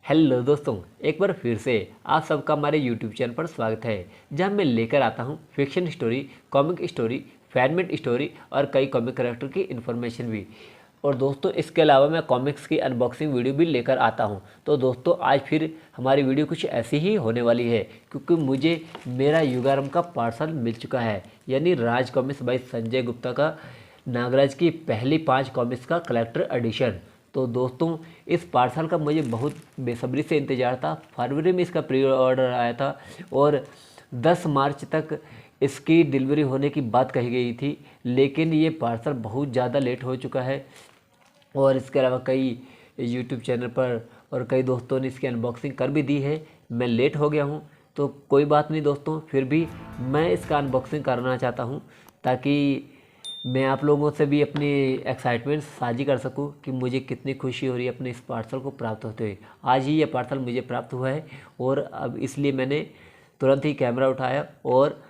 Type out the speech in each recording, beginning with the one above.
Hello दोस्तों, एक बार फिर से आप सबका हमारे यूट्यूब चैनल पर स्वागत है, जहां मैं लेकर आता हूं fiction story, comic story, fan-made story और कई कॉमिक कैरेक्टर की इन्फॉर्मेशन भी। और दोस्तों, इसके अलावा मैं कॉमिक्स की अनबॉक्सिंग वीडियो भी लेकर आता हूं। तो दोस्तों, आज फिर हमारी वीडियो कुछ ऐसी ही होने वाली है, क्योंकि मुझे मेरा युगारंभ का पार्सल मिल चुका है, यानी राज कॉमिक्स बाई संजय गुप्ता का नागराज की पहली 5 कॉमिक्स का कलेक्टर एडिशन। तो दोस्तों, इस पार्सल का मुझे बहुत बेसब्री से इंतज़ार था। फरवरी में इसका प्री ऑर्डर आया था और 10 मार्च तक इसकी डिलीवरी होने की बात कही गई थी, लेकिन ये पार्सल बहुत ज़्यादा लेट हो चुका है। और इसके अलावा कई यूट्यूब चैनल पर और कई दोस्तों ने इसकी अनबॉक्सिंग कर भी दी है। मैं लेट हो गया हूँ, तो कोई बात नहीं दोस्तों, फिर भी मैं इसका अनबॉक्सिंग करना चाहता हूँ ताकि मैं आप लोगों से भी अपनी एक्साइटमेंट साझी कर सकूं कि मुझे कितनी खुशी हो रही है अपने इस पार्सल को प्राप्त होते हुए। आज ही ये पार्सल मुझे प्राप्त हुआ है और अब इसलिए मैंने तुरंत ही कैमरा उठाया और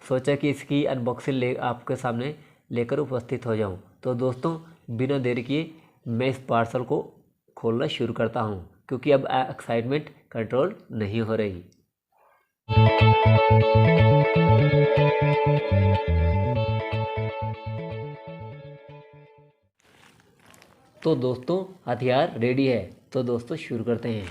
सोचा कि इसकी अनबॉक्सिंग आपके सामने लेकर उपस्थित हो जाऊं। तो दोस्तों, बिना देर किए मैं इस पार्सल को खोलना शुरू करता हूं, क्योंकि अब एक्साइटमेंट कंट्रोल नहीं हो रही। तो दोस्तों, हथियार रेडी है, तो दोस्तों शुरू करते हैं।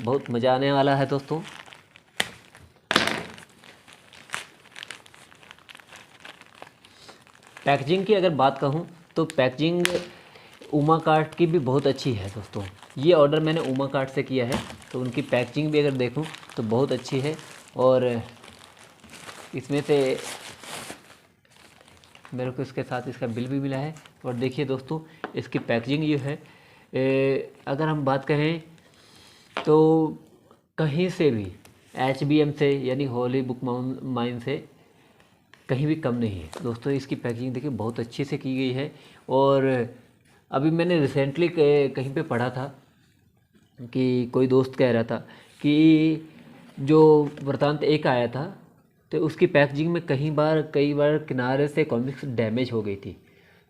बहुत मज़ा आने वाला है दोस्तों। पैकेजिंग की अगर बात कहूँ तो पैकेजिंग उमा कार्ट की भी बहुत अच्छी है दोस्तों। ये ऑर्डर मैंने उमा कार्ट से किया है, तो उनकी पैकेजिंग भी अगर देखूँ तो बहुत अच्छी है। और इसमें से मेरे को इसके साथ इसका बिल भी मिला है। और देखिए दोस्तों, इसकी पैकेजिंग ये है, अगर हम बात करें तो कहीं से भी HBM से यानी हॉली बुक माइन से कहीं भी कम नहीं है दोस्तों। इसकी पैकिंग देखिए बहुत अच्छे से की गई है। और अभी मैंने रिसेंटली कहीं पे पढ़ा था कि कोई दोस्त कह रहा था कि जो वृतांत एक आया था, तो उसकी पैकेजिंग में कई बार किनारे से कॉमिक्स डैमेज हो गई थी।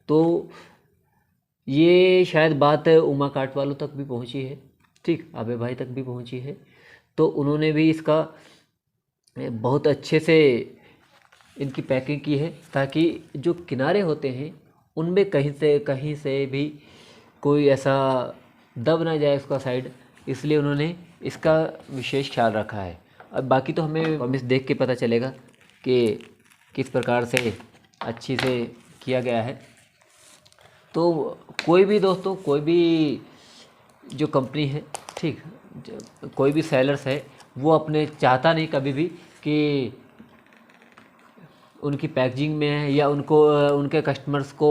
तो ये शायद बात उमा कार्ट वालों तक भी पहुंची है, ठीक, आबे भाई तक भी पहुंची है। तो उन्होंने भी इसका बहुत अच्छे से इनकी पैकिंग की है, ताकि जो किनारे होते हैं उनमें कहीं से भी कोई ऐसा दब ना जाए उसका साइड, इसलिए उन्होंने इसका विशेष ख्याल रखा है। अब बाकी तो हमें कॉमिक्स देख के पता चलेगा कि किस प्रकार से अच्छी से किया गया है। तो कोई भी दोस्तों, कोई भी जो कंपनी है, ठीक, कोई भी सेलर्स है, वो अपने चाहता नहीं कभी भी कि उनकी पैकेजिंग में या उनको उनके कस्टमर्स को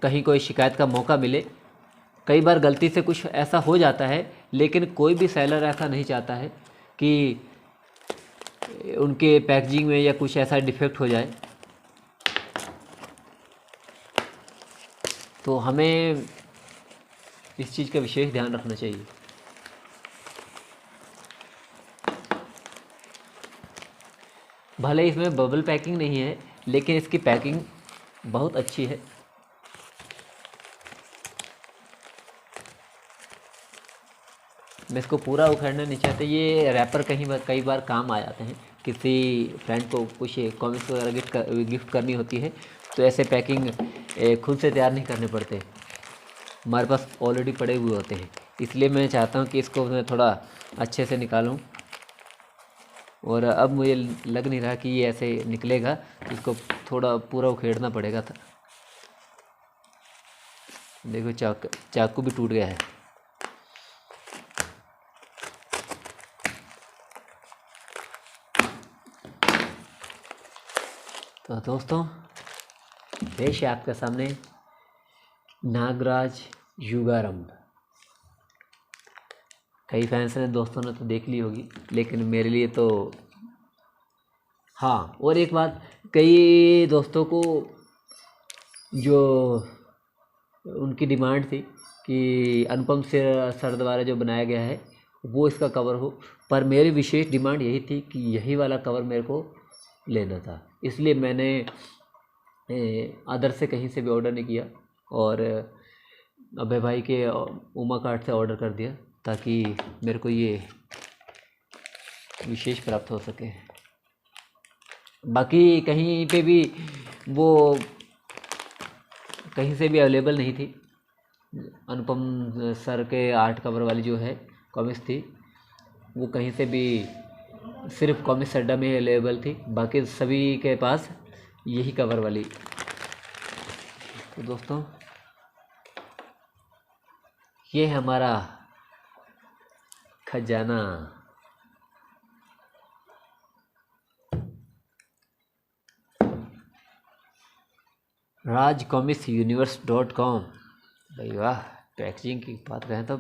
कहीं कोई शिकायत का मौका मिले। कई बार गलती से कुछ ऐसा हो जाता है, लेकिन कोई भी सेलर ऐसा नहीं चाहता है कि उनके पैकेजिंग में या कुछ ऐसा डिफेक्ट हो जाए। तो हमें इस चीज़ का विशेष ध्यान रखना चाहिए। भले इसमें बबल पैकिंग नहीं है, लेकिन इसकी पैकिंग बहुत अच्छी है। मैं इसको पूरा उखाड़ना नहीं चाहता। ये रैपर कई बार काम आ जाते हैं, किसी फ्रेंड को कुछ कॉमिक्स वगैरह गिफ्ट करनी होती है, तो ऐसे पैकिंग खुद से तैयार नहीं करने पड़ते, हमारे पास ऑलरेडी पड़े हुए होते हैं। इसलिए मैं चाहता हूँ कि इसको मैं थोड़ा अच्छे से निकालूं। और अब मुझे लग नहीं रहा कि ये ऐसे निकलेगा, इसको थोड़ा पूरा उखेड़ना पड़ेगा था। देखो, चाकू भी टूट गया है। तो दोस्तों, पेश है आपके सामने नागराज युगारंभ। कई फैंस ने, दोस्तों ने तो देख ली होगी, लेकिन मेरे लिए तो हाँ। और एक बात, कई दोस्तों को जो उनकी डिमांड थी कि अनुपम सर द्वारा जो बनाया गया है वो इसका कवर हो, पर मेरी विशेष डिमांड यही थी कि यही वाला कवर मेरे को लेना था, इसलिए मैंने अदर से कहीं से भी ऑर्डर नहीं किया और अभय भाई के उमा कार्ट से ऑर्डर कर दिया ताकि मेरे को ये विशेष प्राप्त हो सके। बाकी कहीं पे भी वो कहीं से भी अवेलेबल नहीं थी। अनुपम सर के आर्ट कवर वाली जो है कॉमिक्स थी वो कहीं से भी सिर्फ कॉमिक्स अड्डा में अवेलेबल थी, बाकी सभी के पास यही कवर वाली। तो दोस्तों ये है हमारा खजाना। rajcomicsuniverse.com। भाई वाह, पैकेजिंग की बात करें तो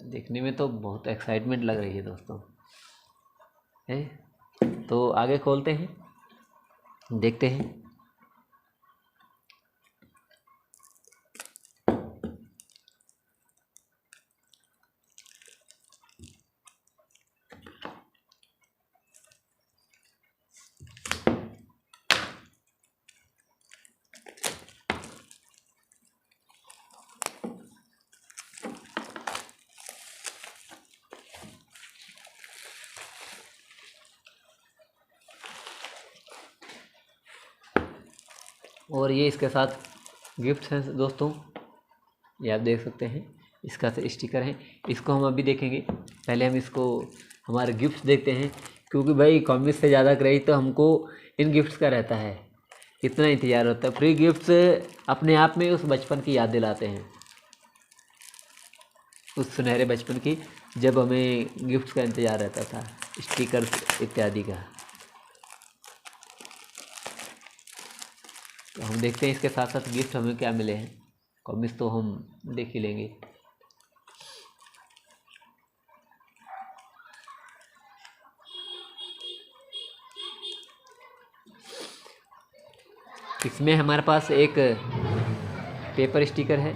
देखने में तो बहुत एक्साइटमेंट लग रही है दोस्तों। तो आगे खोलते हैं, देखते हैं। और ये इसके साथ गिफ्ट हैं दोस्तों, ये आप देख सकते हैं, इसका स्टिकर है। इसको हम अभी देखेंगे, पहले हम इसको हमारे गिफ्ट देखते हैं, क्योंकि भाई कॉमिक्स से ज़्यादा क्रेज तो हमको इन गिफ्ट्स का रहता है। इतना इंतज़ार होता है, फ्री गिफ्ट्स अपने आप में उस बचपन की याद दिलाते हैं, उस सुनहरे बचपन की जब हमें गिफ्ट्स का इंतज़ार रहता था, स्टिकर्स इत्यादि का। तो हम देखते हैं इसके साथ साथ गिफ्ट हमें क्या मिले हैं। कॉमिक्स तो हम देख ही लेंगे। इसमें हमारे पास एक पेपर स्टिकर है,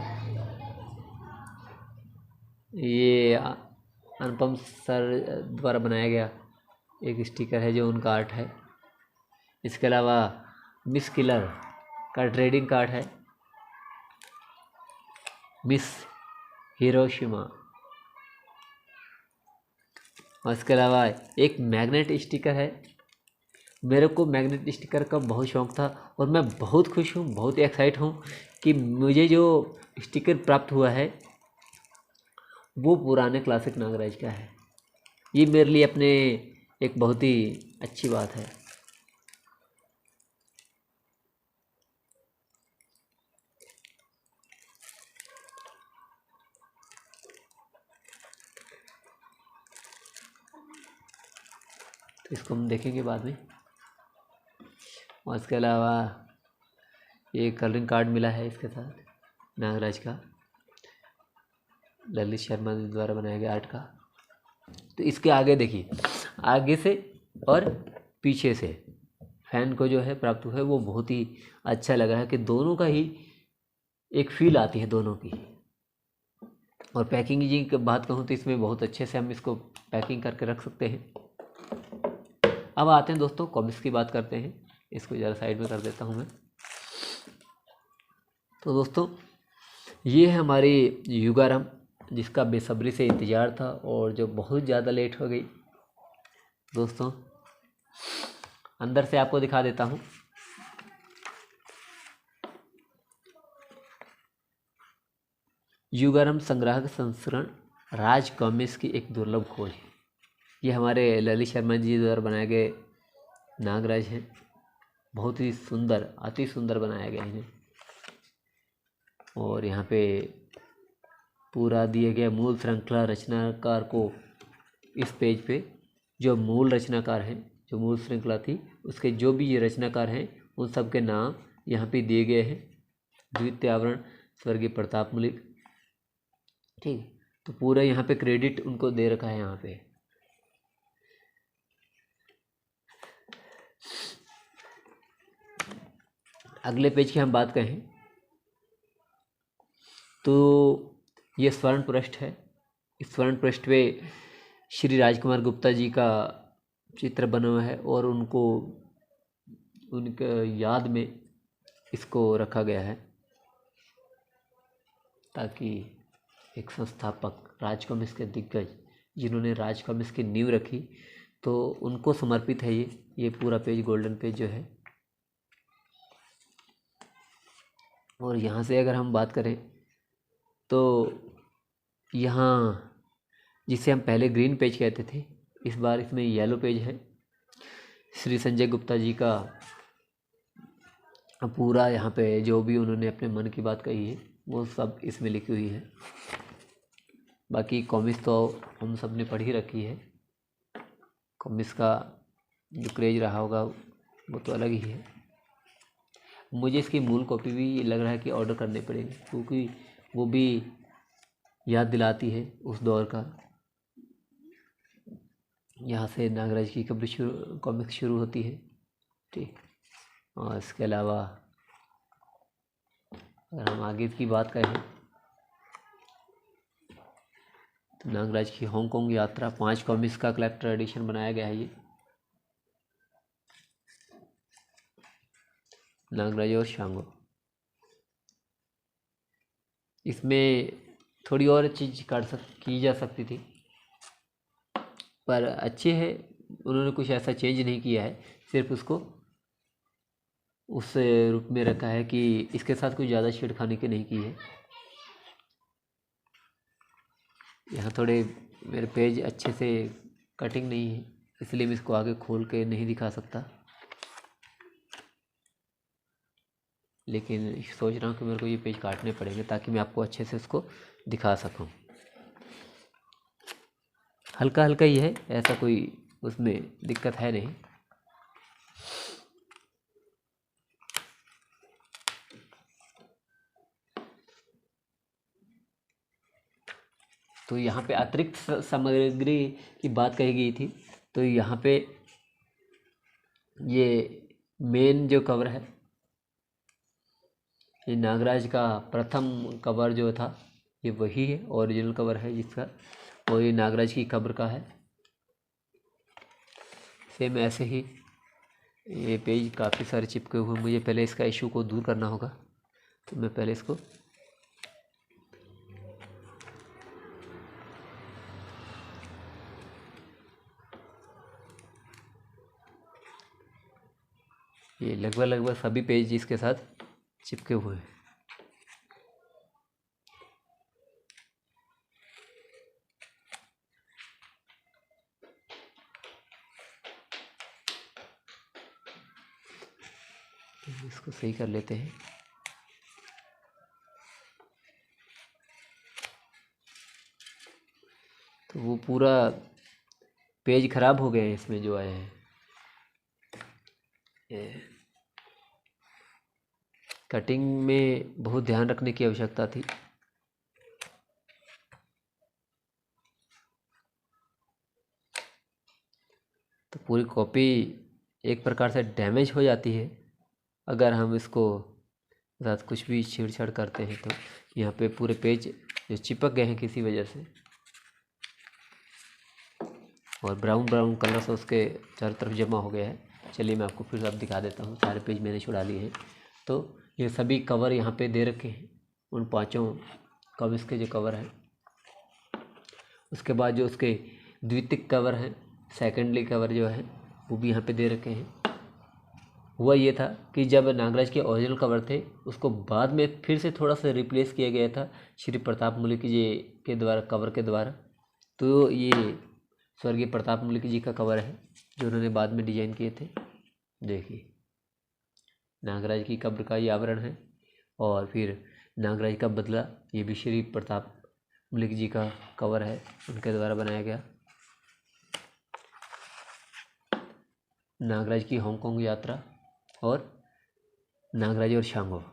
ये अनुपम सर द्वारा बनाया गया एक स्टिकर है जो उनका आर्ट है। इसके अलावा मिस किलर का ट्रेडिंग कार्ड है, मिस हिरोशिमा, और इसके अलावा एक मैग्नेट स्टिकर है। मेरे को मैग्नेट स्टिकर का बहुत शौक़ था और मैं बहुत खुश हूँ, बहुत एक्साइट हूँ कि मुझे जो स्टिकर प्राप्त हुआ है वो पुराने क्लासिक नागराज का है। ये मेरे लिए अपने एक बहुत ही अच्छी बात है। तो इसको हम देखेंगे बाद में। और इसके अलावा ये कलरिंग कार्ड मिला है इसके साथ नागराज का, ललित शर्मा द्वारा बनाया गया आर्ट का। तो इसके आगे देखिए, आगे से और पीछे से फैन को जो है प्राप्त हुआ है वो बहुत ही अच्छा लगा है कि दोनों का ही एक फील आती है दोनों की। और पैकिंग की बात कहूँ तो इसमें बहुत अच्छे से हम इसको पैकिंग करके रख सकते हैं। अब आते हैं दोस्तों कॉमिक्स की बात करते हैं। इसको ज़रा साइड में कर देता हूँ मैं। तो दोस्तों ये है हमारी युगारम, जिसका बेसब्री से इंतज़ार था और जो बहुत ज़्यादा लेट हो गई। दोस्तों अंदर से आपको दिखा देता हूँ। युगारम संग्राहक संस्करण राज कॉमिक्स की एक दुर्लभ खोज है। ये हमारे ललित शर्मा जी द्वारा बनाए गए नागराज हैं। बहुत ही सुंदर, अति सुंदर बनाया गया है। और यहाँ पे पूरा दिए गया मूल श्रृंखला रचनाकार को इस पेज पे जो मूल रचनाकार हैं, जो मूल श्रृंखला थी उसके जो भी ये रचनाकार हैं उन सब के नाम यहाँ पे दिए गए हैं। द्वितीय आवरण स्वर्गीय प्रताप मलिक, ठीक। तो पूरा यहाँ पे क्रेडिट उनको दे रखा है। यहाँ पे अगले पेज की हम बात करें तो ये स्वर्ण पृष्ठ है। इस स्वर्ण पृष्ठ पे श्री राजकुमार गुप्ता जी का चित्र बना हुआ है और उनको उनके याद में इसको रखा गया है, ताकि एक संस्थापक राज कॉमिक्स के दिग्गज जिन्होंने राज कॉमिक्स की नींव रखी, तो उनको समर्पित है ये पूरा पेज, गोल्डन पेज जो है। और यहाँ से अगर हम बात करें तो यहाँ जिसे हम पहले ग्रीन पेज कहते थे, इस बार इसमें येलो पेज है। श्री संजय गुप्ता जी का पूरा यहाँ पे जो भी उन्होंने अपने मन की बात कही है वो सब इसमें लिखी हुई है। बाकी कॉमिक्स तो हम सब ने पढ़ ही रखी है, कॉमिक्स का जो क्रेज रहा होगा वो तो अलग ही है। मुझे इसकी मूल कॉपी भी लग रहा है कि ऑर्डर करने पड़ेंगे, क्योंकि वो भी याद दिलाती है उस दौर का। यहाँ से नागराज की कॉमिक्स शुरू होती है, ठीक। और इसके अलावा अगर हम आगे की बात करें तो नागराज की हांगकांग यात्रा 5 कॉमिक्स का कलेक्टर एडिशन बनाया गया है ये। नागराज और शांगो, इसमें थोड़ी और चीज़ की जा सकती थी, पर अच्छे है, उन्होंने कुछ ऐसा चेंज नहीं किया है, सिर्फ उसको उस रूप में रखा है कि इसके साथ कुछ ज़्यादा छेड़खानी की नहीं की है। यहाँ थोड़े मेरे पेज अच्छे से कटिंग नहीं है, इसलिए मैं इसको आगे खोल के नहीं दिखा सकता, लेकिन सोच रहा हूँ कि मेरे को ये पेज काटने पड़ेंगे ताकि मैं आपको अच्छे से इसको दिखा सकूँ। हल्का हल्का ही है, ऐसा कोई उसमें दिक्कत है नहीं। तो यहाँ पे अतिरिक्त सामग्री की बात कही गई थी, तो यहाँ पे ये मेन जो कवर है, ये नागराज का प्रथम कवर जो था ये वही है, ओरिजिनल कवर है जिसका, और ये नागराज की कब्र का है। सेम ऐसे ही ये पेज काफ़ी सारे चिपके हुए, मुझे पहले इसका इशू को दूर करना होगा, तो मैं पहले इसको ये लगभग सभी पेज इसके साथ चिपके हुए हैं। इसको सही कर लेते हैं। तो वो पूरा पेज खराब हो गए हैं इसमें जो आए हैं, कटिंग में बहुत ध्यान रखने की आवश्यकता थी। तो पूरी कॉपी एक प्रकार से डैमेज हो जाती है अगर हम इसको साथ कुछ भी छेड़छाड़ करते हैं। तो यहाँ पे पूरे पेज जो चिपक गए हैं किसी वजह से, और ब्राउन कलर से उसके चारों तरफ जमा हो गया है। चलिए मैं आपको फिर अब दिखा देता हूँ, सारे पेज मैंने छुड़ा लिए हैं। तो ये सभी कवर यहाँ पे दे रखे हैं, उन 5 कॉमिक्स के जो कवर हैं। उसके बाद जो उसके द्वितीयक कवर हैं, सेकेंडली कवर जो है वो भी यहाँ पे दे रखे हैं। हुआ ये था कि जब नागराज के ओरिजिनल कवर थे उसको बाद में फिर से थोड़ा सा रिप्लेस किया गया था श्री प्रताप मुलिक जी के द्वारा, कवर के द्वारा। तो ये स्वर्गीय प्रताप मुलिक जी का कवर है जो उन्होंने बाद में डिजाइन किए थे। देखिए नागराज की कब्र का ये आवरण है, और फिर नागराज का बदला, ये भी श्री प्रताप मुलिक जी का कवर है, उनके द्वारा बनाया गया। नागराज की हांगकांग यात्रा और नागराज और शांगो,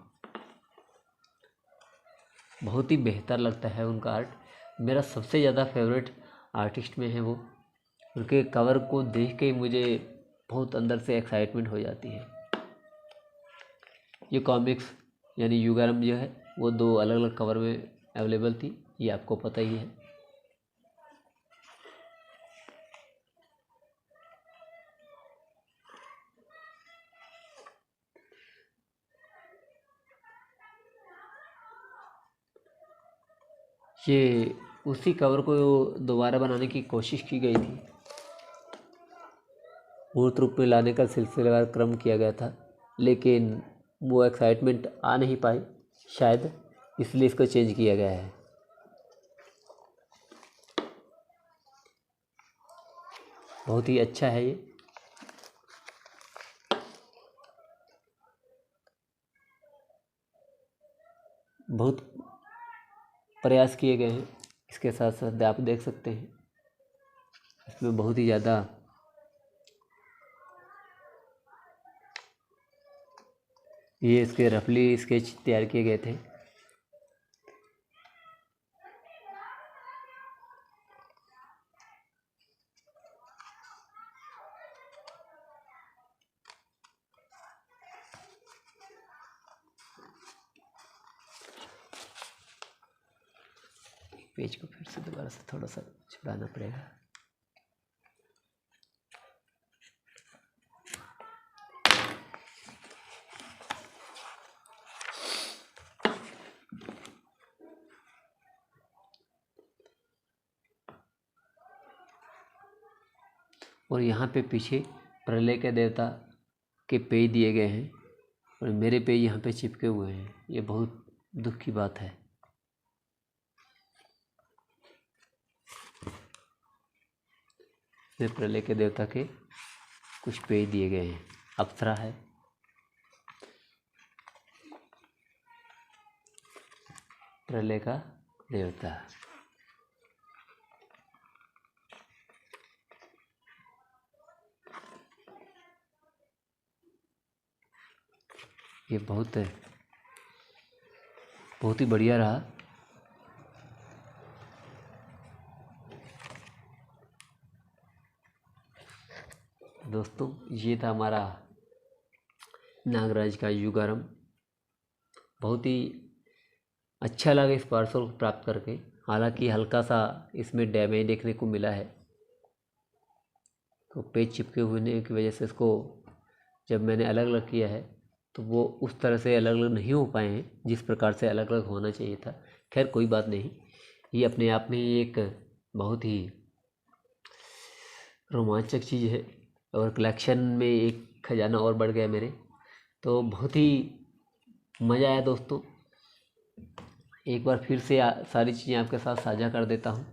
बहुत ही बेहतर लगता है उनका आर्ट। मेरा सबसे ज़्यादा फेवरेट आर्टिस्ट में है वो। उनके कवर को देख के मुझे बहुत अंदर से एक्साइटमेंट हो जाती है। ये कॉमिक्स यानी युगारंभ जो है वो 2 अलग अलग कवर में अवेलेबल थी, ये आपको पता ही है। ये उसी कवर को दोबारा बनाने की कोशिश की गई थी, मूर्त रूप में लाने का सिलसिलेवार क्रम किया गया था, लेकिन वो एक्साइटमेंट आ नहीं पाई शायद, इसलिए इसको चेंज किया गया है। बहुत ही अच्छा है ये। बहुत प्रयास किए गए हैं इसके साथ साथ, आप देख सकते हैं इसमें बहुत ही ज़्यादा ये इसके रफली स्केच तैयार किए गए थे। पेज को फिर से दोबारा से थोड़ा सा छुड़ाना पड़ेगा। और यहाँ पे पीछे प्रलय के देवता के पेज दिए गए हैं और मेरे पेज यहाँ पे चिपके हुए हैं। ये बहुत दुख की बात है। इसमें प्रलय के देवता के कुछ पेज दिए गए हैं। अप्सरा है, प्रलय का देवता। ये बहुत ही बढ़िया रहा। दोस्तों, ये था हमारा नागराज का युगारंभ। बहुत ही अच्छा लगा इस पार्सल को प्राप्त करके। हालांकि हल्का सा इसमें डैमेज देखने को मिला है, तो पेज चिपके होने की वजह से इसको जब मैंने अलग अलग किया है तो वो उस तरह से अलग अलग नहीं हो पाए हैं जिस प्रकार से अलग अलग होना चाहिए था। खैर कोई बात नहीं, ये अपने आप में एक बहुत ही रोमांचक चीज़ है और कलेक्शन में एक खजाना और बढ़ गया मेरे। तो बहुत ही मज़ा आया दोस्तों। एक बार फिर से सारी चीज़ें आपके साथ साझा कर देता हूँ।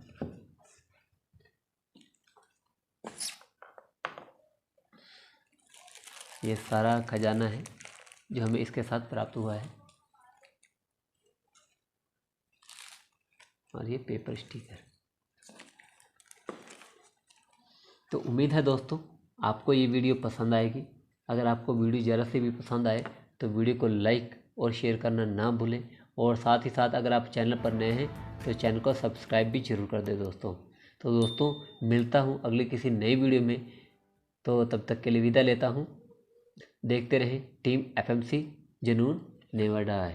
ये सारा खजाना है जो हमें इसके साथ प्राप्त हुआ है, और ये पेपर स्टिकर। तो उम्मीद है दोस्तों आपको ये वीडियो पसंद आएगी। अगर आपको वीडियो ज़रा से भी पसंद आए तो वीडियो को लाइक और शेयर करना ना भूलें, और साथ ही साथ अगर आप चैनल पर नए हैं तो चैनल को सब्सक्राइब भी जरूर कर दें दोस्तों। तो दोस्तों मिलता हूँ अगली किसी नई वीडियो में, तो तब तक के लिए विदा लेता हूँ। देखते रहें टीम FMC, जुनून नेवर डाई।